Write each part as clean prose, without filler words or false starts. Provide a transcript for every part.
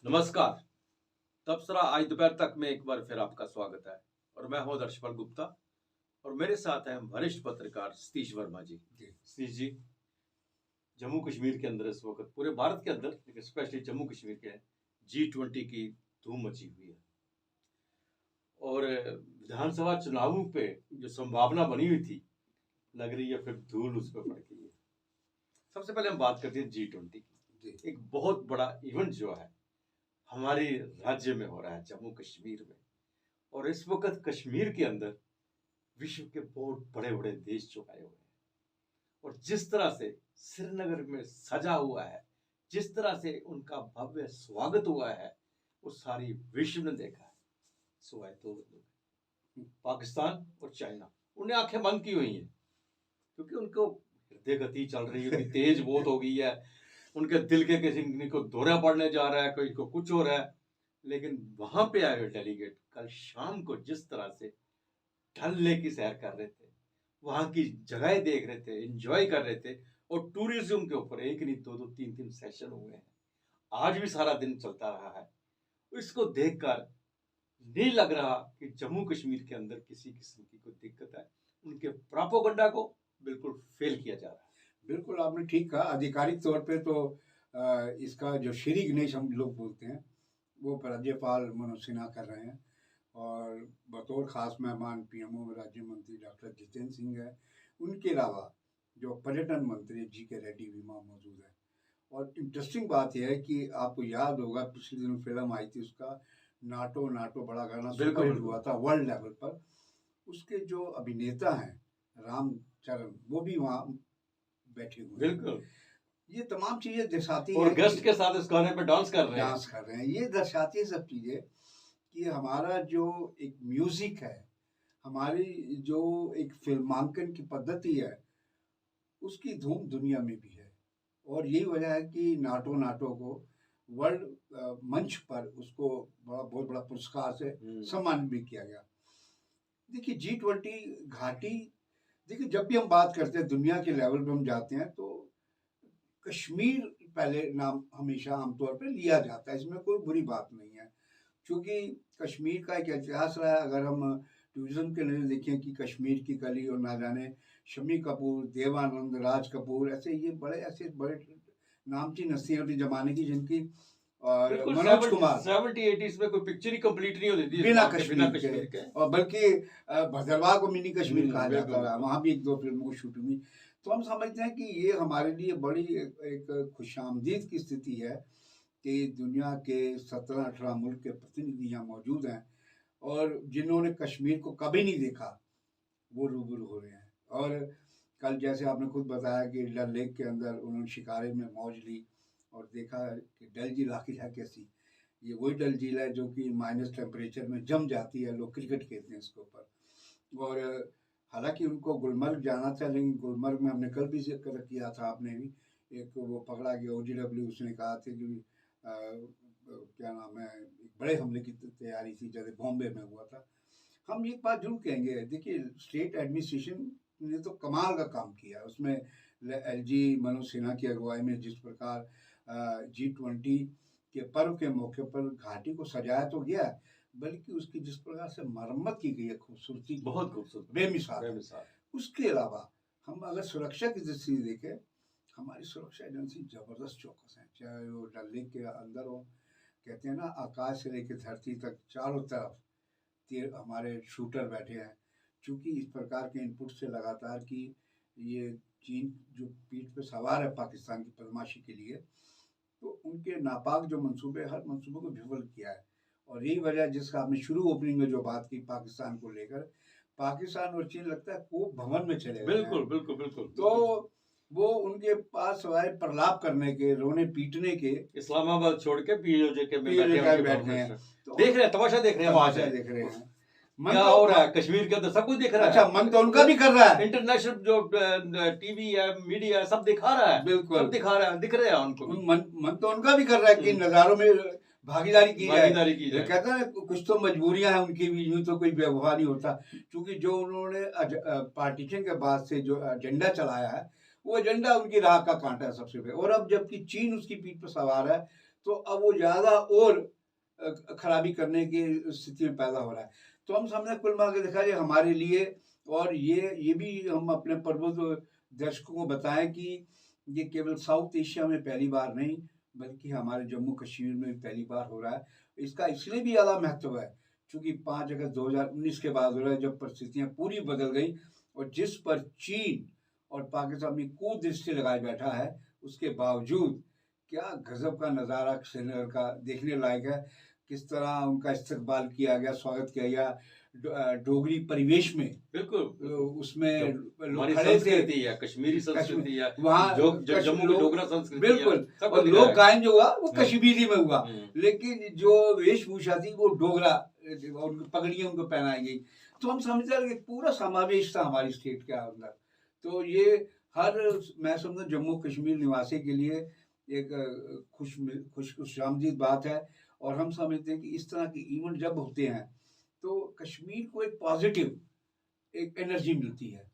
नमस्कार। तबसरा आज दोपहर तक में एक बार फिर आपका स्वागत है और मैं हूं हर्षपाल गुप्ता और मेरे साथ हैं वरिष्ठ पत्रकार सतीश वर्मा जी। सतीश जी, जम्मू कश्मीर के अंदर इस वक्त पूरे भारत के अंदर लेकिन स्पेशली जम्मू कश्मीर के G20 की धूम मची हुई है और विधानसभा चुनावों पे जो संभावना बनी हुई थी लग रही है फिर धूल उस पर पड़ गई है। सबसे पहले हम बात करते हैं G20 की। एक बहुत बड़ा इवेंट जो है हमारे राज्य में हो रहा है, जम्मू कश्मीर में, और इस वक्त कश्मीर के अंदर विश्व के बहुत बड़े बड़े देश जो आए हुए हैं और जिस तरह से श्रीनगर में सजा हुआ है, जिस तरह से उनका भव्य स्वागत हुआ है, वो सारी विश्व ने देखा है। सिवाय तो पाकिस्तान और चाइना, उन्हें आंखें बंद की हुई हैं क्योंकि उनको हृदय गति चल रही है, तेज बहुत हो गई है, उनके दिल के किसी को दौरा पड़ने जा रहा है, कोई को कुछ हो रहा है। लेकिन वहां पे आए हुए डेलीगेट कल शाम को जिस तरह से डल लेक की सैर कर रहे थे, वहां की जगह देख रहे थे, एंजॉय कर रहे थे, और टूरिज्म के ऊपर एक नहीं दो दो तीन तीन सेशन हुए हैं, आज भी सारा दिन चलता रहा है। इसको देखकर नहीं लग रहा कि जम्मू कश्मीर के अंदर किसी किस्म की कोई दिक्कत है। उनके प्रोपेगेंडा को बिल्कुल फेल किया जा रहा है। बिल्कुल आपने ठीक कहा। आधिकारिक तौर पे तो इसका जो श्री गणेश हम लोग बोलते हैं वो राज्यपाल मनोज सिन्हा कर रहे हैं और बतौर ख़ास मेहमान पीएमओ राज्य मंत्री डॉक्टर जितेंद्र सिंह है। उनके अलावा जो पर्यटन मंत्री जी.के. रेड्डी भी वहाँ मौजूद है। और इंटरेस्टिंग बात यह है कि आपको याद होगा पिछले दिनों फिल्म आई थी, उसका नाटो नाटो बड़ा गाना सुपर हुआ था वर्ल्ड लेवल पर। उसके जो अभिनेता हैं रामचरण, वो भी वहाँ बैठे हुए हैं। बिल्कुल, ये तमाम चीजें दर्शाती और है गेस्ट के साथ इस गाने पे डांस कर रहे हैं। ये दर्शाती है सब चीजें कि हमारा जो एक म्यूजिक है, हमारी जो एक फिल्मांकन की पद्धति है, उसकी धूम दुनिया में भी है। और यही वजह है कि नाटो नाटो को वर्ल्ड मंच पर उसको बहुत बड़ा पुरस्कार से सम्मानित भी किया गया। देखिए G20 घाटी, देखिए जब भी हम बात करते हैं दुनिया के लेवल पे हम जाते हैं तो कश्मीर पहले नाम हमेशा आमतौर पे लिया जाता है, इसमें कोई बुरी बात नहीं है क्योंकि कश्मीर का एक इतिहास रहा है। अगर हम टूरिज्म के लिए देखें कि कश्मीर की कली और ना जाने शम्मी कपूर, देवानंद, राज कपूर, ऐसे बड़े नामचीन हस्तियां होती जमाने की जिनकी, और मनोज कुमार 70-80s में कोई पिक्चर ही कंप्लीट नहीं होती थी बिना कश्मीर के, और बल्कि भद्रवाह को मिनी कश्मीर कहा जाता रहा, वहाँ भी एक दो फिल्मों की शूटिंग हुई। तो हम समझते हैं कि ये हमारे लिए बड़ी एक खुशामदीद की स्थिति है कि दुनिया के 17-18 मुल्क के प्रतिनिधि यहाँ मौजूद हैं और जिन्होंने कश्मीर को कभी नहीं देखा वो रूबरू हो रहे हैं। और कल जैसे आपने खुद बताया कि डल लेक के अंदर उन्होंने शिकारे में मौज ली और देखा कि डल झील आखिर है कैसी। ये वही डल झील है जो कि माइनस टेम्परेचर में जम जाती है, लोग क्रिकेट खेलते हैं इसके ऊपर। और हालांकि उनको गुलमर्ग जाना था, लेकिन गुलमर्ग में हमने कल भी जिक्र किया था, आपने भी, एक वो पकड़ा गया OGW, उसने कहा था कि क्या नाम है, एक बड़े हमले की तैयारी थी जैसे बॉम्बे में हुआ था। हम एक बात जरूर कहेंगे, देखिए स्टेट एडमिनिस्ट्रेशन ने तो कमाल का काम किया। उसमें LG मनोज सिन्हा की अगुवाई में जिस प्रकार G20 के पर्व के मौके पर घाटी को सजाया तो गया, बल्कि उसकी जिस प्रकार से मरम्मत की गई है, खूबसूरती बहुत खूबसूरत, बेमिसाल। उसके अलावा हम अगर सुरक्षा की दृष्टि से देखें, हमारी सुरक्षा एजेंसी जबरदस्त चौकस है, चाहे वो डल लेक के अंदर हो, कहते हैं ना आकाश से लेकर धरती तक चारों तरफ हमारे शूटर बैठे हैं। चूंकि इस प्रकार के इनपुट से लगातार कि ये चीन जो पीठ पे सवार है पाकिस्तान की बदमाशी के लिए, तो उनके नापाक जो मंसूबे, हर मंसूबे को विफल किया है। और यही वजह जिसका आपने शुरू ओपनिंग में जो बात की पाकिस्तान को लेकर, पाकिस्तान और चीन लगता है कोप भवन में चले गए। बिल्कुल बिल्कुल बिल्कुल। तो वो उनके पास सवाए प्रलाप करने के, रोने पीटने के, इस्लामाबाद छोड़ के POJ के में बैठ गए हैं, देख रहे हैं, तमाशा देख रहे हैं, देख रहे हैं क्या हो रहा है कश्मीर के अंदर, सब कुछ दिख रहा है। अच्छा, मन तो उनका भी कर रहा है, इंटरनेशनल जो टीवी है, मीडिया है, सब दिखा रहा है, बिल्कुल सब दिखा रहा है, दिख रहे हैं उनको। मन तो उनका भी कर रहा है कि नज़ारों में भागीदारी की जाए। कहता है कुछ तो मजबूरियां हैं उनकी भी, यूं तो कोई व्यवहार नहीं होता। क्योंकि जो उन्होंने पार्टीशन के बाद से जो एजेंडा चलाया है, वो एजेंडा उनकी राह का कांटा है सबसे पहले। और अब जबकि चीन उसकी पीठ पर सवार है, तो अब वो ज्यादा और खराबी करने की स्थिति में पैदा हो रहा है। तो हम सामने कुल मिला के देखा जाए हमारे लिए, और ये भी हम अपने प्रबुद्ध दर्शकों को बताएं कि ये केवल साउथ एशिया में पहली बार नहीं, बल्कि हमारे जम्मू कश्मीर में पहली बार हो रहा है। इसका इसलिए भी ज़्यादा महत्व है क्योंकि 5 अगस्त 2019 के बाद हो रहा है, जब परिस्थितियाँ पूरी बदल गई और जिस पर चीन और पाकिस्तान में कुदृष्टि लगाए बैठा है, उसके बावजूद क्या गजब का नज़ारा श्रीनगर का देखने लायक है। किस तरह उनका इस्तकबाल किया गया, स्वागत किया गया डोगरी परिवेश में। बिल्कुल, उसमें लोग खड़े थे, कश्मीरी संस्कृति है वहाँ, जम्मू की डोगरा संस्कृति, बिल्कुल, और लोक गायन जो हुआ वो कश्मीरी में हुआ, लेकिन जो वेशभूषा थी वो डोगरा, पगड़ियाँ उनको पहनाई गई। तो हम समझते हैं कि पूरा समावेश था हमारी स्टेट के अंदर। तो ये हर, मैं समझता जम्मू कश्मीर निवासी के लिए एक खुशामदीद बात है। और हम समझते हैं कि इस तरह के इवेंट जब होते हैं तो कश्मीर को एक पॉजिटिव एक एनर्जी मिलती है।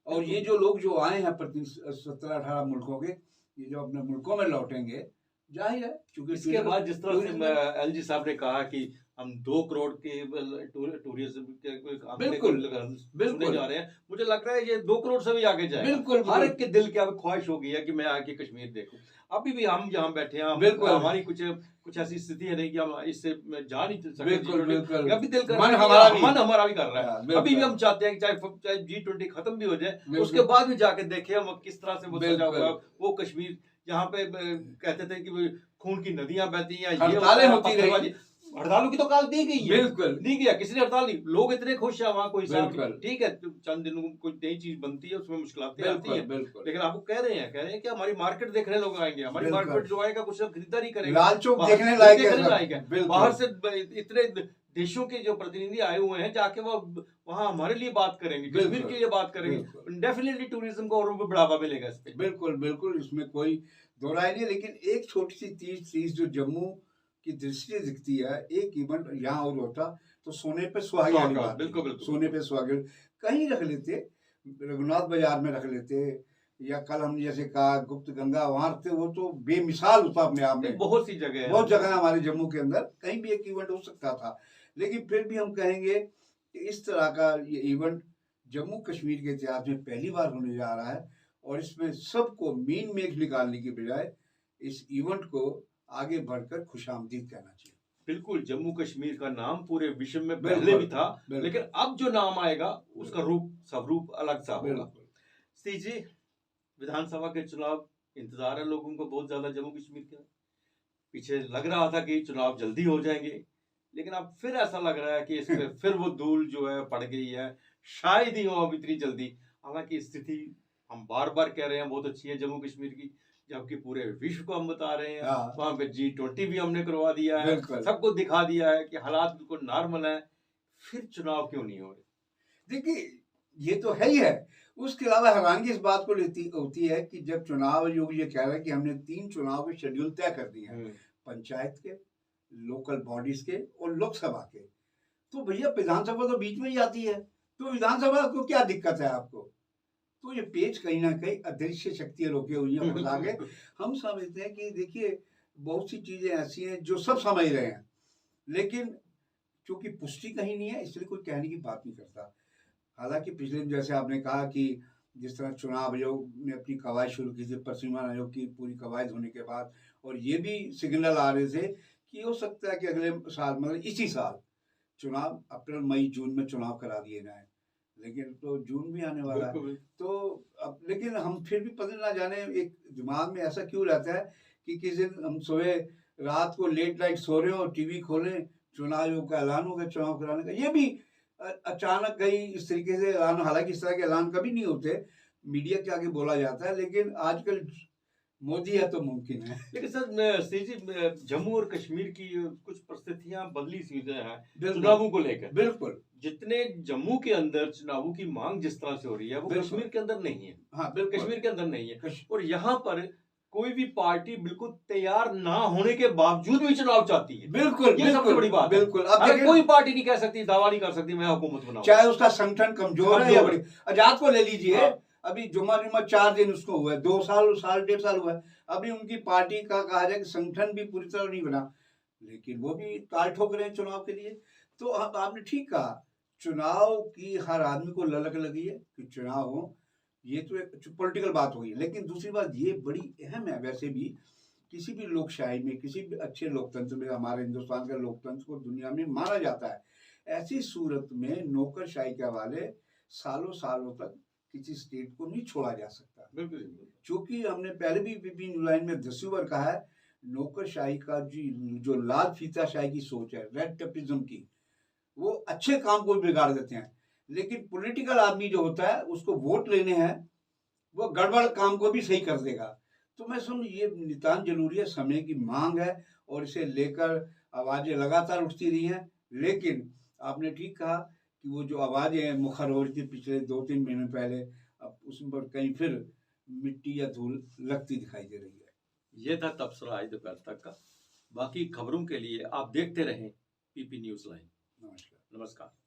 और ये जो लोग जो आए हैं प्रति 17-18 मुल्कों के, ये जो अपने मुल्कों में लौटेंगे, जाहिर है क्योंकि इसके बाद जिस तरह से एलजी साहब ने कहा कि हम 2 करोड़ के टूरिज्म के बिल्कुल जा रहे हैं, मुझे लग रहा है ये 2 करोड़ से भी आगे जाएगा। बिल्कुल, हर एक के दिल की अब ख्वाहिश हो गई है कि मैं आके कश्मीर देखूं। अभी भी हम जहाँ बैठे हैं, हमारी कुछ ऐसी स्थिति है नहीं कि हम इससे जा नहीं सकते। बिल्कुल, अभी दिल कर मन हमारा भी कर रहा है। अभी भी हम चाहते हैं कि चाहे G20 खत्म भी हो जाए, उसके बाद भी जाके देखें हम किस तरह से वो सजा हुआ है वो कश्मीर, जहाँ पे कहते थे कि खून की नदियां बहती हैं, हड़तालें होती रही। हड़तालों की तो काल दी गई है, बिल्कुल नहीं किया किसी ने हड़ताल नहीं, लोग इतने खुश है वहाँ, कोई ठीक है चंद दिनों कोई नई चीज बनती है उसमें मुश्किलातें आती हैं, लेकिन आपको कह रहे हैं कि हमारी मार्केट देखने लोग आएंगे, हमारी मार्केट जो आएगा कुछ खरीदारी करेगा, लाल चौक देखने लायक है। बाहर से इतने देशों के जो प्रतिनिधि आए हुए हैं, जाके वो वहाँ हमारे लिए बात करेंगे, कश्मीर के लिए बात करेंगे, डेफिनेटली टूरिज्म को और भी बढ़ावा मिलेगा इस पे। बिल्कुल, इसमें कोई दो राय नहीं। लेकिन एक छोटी सी चीज जो जम्मू की दृष्टि दिखती है, एक इवेंट यहाँ और होता तो सोने पे सुहागे वाली बात, बिल्कुल सोने पे सुहागे कहीं रख लेते, रघुनाथ बाजार में रख लेते, या कल हमने जैसे कहा गुप्त गंगा वहां रखते, वो तो बेमिसाल होता अपने आप में। बहुत जगह हमारे जम्मू के अंदर कहीं भी एक इवेंट हो सकता था, लेकिन फिर भी हम कहेंगे कि इस तरह का ये इवेंट जम्मू कश्मीर के इतिहास में पहली बार होने जा रहा है। और इसमें सबको मीन मेघ निकालने की बजाय इस इवेंट को आगे बढ़कर खुशामदीद कहना चाहिए। बिल्कुल, जम्मू कश्मीर का नाम पूरे विश्व में पहले भी था, लेकिन अब जो नाम आएगा उसका स्वरूप अलग सा होगा। सतीश जी, विधानसभा के चुनाव इंतजार है लोगों को बहुत ज्यादा जम्मू कश्मीर के। पीछे लग रहा था कि चुनाव जल्दी हो जाएंगे, लेकिन अब फिर ऐसा लग रहा है कि इसमें फिर वो धूल जो है पड़ गई है, शायद ही हो अब इतनी जल्दी। हालांकि स्थिति हम बार बार कह रहे हैं बहुत अच्छी है जम्मू कश्मीर की, जबकि पूरे विश्व को हम बता रहे हैं, वहां पे G20 भी हमने करवा दिया है, सबको दिखा दिया है कि हालात बिल्कुल नॉर्मल है, फिर चुनाव क्यों नहीं हो रहे? देखिए ये तो है ही है। उसके अलावा हैरानगी इस बात को होती है कि जब चुनाव आयोग ये कह रहा है कि हमने 3 चुनाव के शेड्यूल तय कर दिए हैं, पंचायत के, लोकल बॉडीज के और लोकसभा के, तो भैया विधानसभा तो बीच में ही आती है, तो विधानसभा को क्या दिक्कत है आपको? तो ये पेच कहीं ना कहीं अदृश्य शक्तियां रोके हुई हैं फंसा के। हम समझते हैं कि देखिए बहुत सी चीजें ऐसी हैं जो सब समझ रहे हैं, लेकिन क्योंकि पुष्टि कहीं नहीं है इसलिए कोई कहने की बात नहीं करता। हालांकि पिछले दिन जैसे आपने कहा कि जिस तरह चुनाव आयोग ने अपनी कवायद शुरू की थी, परिसीमन आयोग की पूरी कवायद होने के बाद, और ये भी सिग्नल आ रहे थे कि हो सकता है कि अगले साल मतलब इसी साल चुनाव अप्रैल मई जून में चुनाव करा दिए जाए, लेकिन तो जून भी आने वाला है। तो अब लेकिन हम फिर भी पता ना जाने एक दिमाग में ऐसा क्यों रहता है कि किसी दिन हम सोए रात को लेट नाइट सो रहे हो और टीवी खोलें, चुनाव आयोग का ऐलान हो गया चुनाव कराने का। ये भी अचानक कहीं इस तरीके से ऐलान, हालांकि इस तरह के ऐलान कभी नहीं होते, मीडिया के आगे बोला जाता है, लेकिन आजकल मोदी है तो मुमकिन है। लेकिन सर जम्मू और कश्मीर की कुछ परिस्थितियां बदली सी हैं चुनावों को लेकर। बिल्कुल, जितने जम्मू के अंदर चुनावों की मांग जिस तरह से हो रही है वो कश्मीर के अंदर नहीं है। हाँ, बिल्कुल कश्मीर के अंदर नहीं है। और यहाँ पर कोई भी पार्टी बिल्कुल तैयार ना होने के बावजूद भी चुनाव चाहती है। बिल्कुल, ये सबसे बड़ी बात। बिल्कुल, अब कोई पार्टी नहीं कह सकती, दावा नहीं कर सकती मैं हुकूमत बनाऊं, चाहे उसका संगठन कमजोर है या बड़ी। आजाद को ले लीजिए, अभी जुम्मा 4 दिन उसको हुआ है, 2 साल 1.5 साल हुआ है। अभी उनकी पार्टी का कहा जाए कि संगठन भी पूरी तरह नहीं बना, लेकिन वो भी ताल ठोक रहे हैं चुनाव के लिए। तो आपने ठीक कहा, चुनाव की हर आदमी को ललक लगी है कि चुनाव हो, ये तो एक पॉलिटिकल बात हुई है। लेकिन दूसरी बात ये बड़ी अहम है वैसे भी, किसी भी लोकशाही में, किसी भी अच्छे लोकतंत्र में, हमारे हिंदुस्तान के लोकतंत्र को दुनिया में माना जाता है। ऐसी सूरत में नौकरशाही के हवाले सालों सालों तक किसी स्टेट को नहीं छोड़ा जा सकता। बिल्कुल। क्योंकि हमने पहले भी विपिन लाइन में 10वीं बार कहा है, नौकरशाही का जो लाल फीताशाही की सोच है, रेड टेपिज्म की, वो अच्छे काम को बिगाड़ देते हैं। लेकिन पॉलिटिकल आदमी जो होता है, उसको वोट लेने हैं, वो गड़बड़ काम को भी सही कर देगा। तो मैं समझ ये नितांत जरूरी है, समय की मांग है और इसे लेकर आवाजें लगातार उठती रही हैं। लेकिन आपने ठीक कहा कि वो जो आवाजें मुखर हो रही थी पिछले 2-3 महीने पहले, अब उसमें पर कहीं फिर मिट्टी या धूल लगती दिखाई दे रही है। ये था तबसरा आज दोपहर तक का। बाकी खबरों के लिए आप देखते रहें पीपी न्यूज़ लाइन। नमस्कार। नमस्कार।